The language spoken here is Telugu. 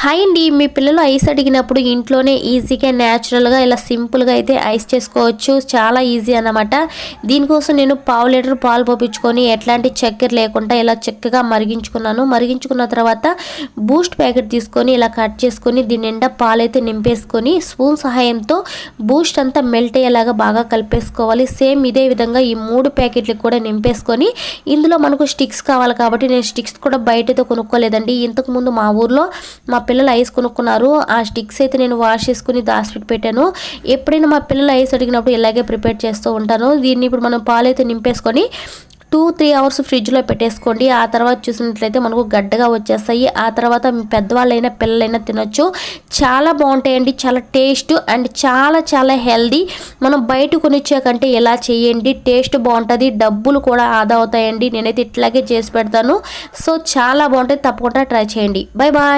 హాయ్ అండి, మీ పిల్లలు ఐస్ అడిగినప్పుడు ఇంట్లోనే ఈజీగా న్యాచురల్గా ఇలా సింపుల్గా అయితే ఐస్ చేసుకోవచ్చు. చాలా ఈజీ అన్నమాట. దీనికోసం నేను పావు లీటర్ పాలు పోపించుకొని ఎట్లాంటి చక్కెర లేకుండా ఇలా చక్కగా మరిగించుకున్నాను. మరిగించుకున్న తర్వాత బూస్ట్ ప్యాకెట్ తీసుకొని ఇలా కట్ చేసుకొని దీని నిండా పాలైతే నింపేసుకొని స్పూన్ సహాయంతో బూస్ట్ అంతా మెల్ట్ అయ్యేలాగా బాగా కలిపేసుకోవాలి. సేమ్ ఇదే విధంగా ఈ 3 ప్యాకెట్లకు కూడా నింపేసుకొని ఇందులో మనకు స్టిక్స్ కావాలి కాబట్టి నేను స్టిక్స్ కూడా బయటతో కొనుక్కోలేదండి. ఇంతకుముందు మా ఊర్లో మా పిల్లలు ఐస్ కొనుక్కున్నారు. ఆ స్టిక్స్ అయితే నేను వాష్ చేసుకుని దాచిపెట్టి పెట్టాను. ఎప్పుడైనా మా పిల్లలు ఐస్ అడిగినప్పుడు ఇలాగే ప్రిపేర్ చేస్తూ ఉంటాను. దీన్ని ఇప్పుడు మనం పాలైతే నింపేసుకొని 2-3 అవర్స్ ఫ్రిడ్జ్లో పెట్టేసుకోండి. ఆ తర్వాత చూసినట్లయితే మనకు గడ్డగా వచ్చేస్తాయి. ఆ తర్వాత మీ పెద్దవాళ్ళైనా పిల్లలైనా తినొచ్చు. చాలా బాగుంటాయండి. చాలా టేస్ట్ అండ్ చాలా చాలా హెల్దీ. మనం బయట కొనిచ్చే కంటే ఇలా చేయండి, టేస్ట్ బాగుంటుంది, డబ్బులు కూడా ఆదా అవుతాయండి. నేనైతే ఇట్లాగే చేసి పెడతాను. సో చాలా బాగుంటుంది, తప్పకుండా ట్రై చేయండి. Bye bye.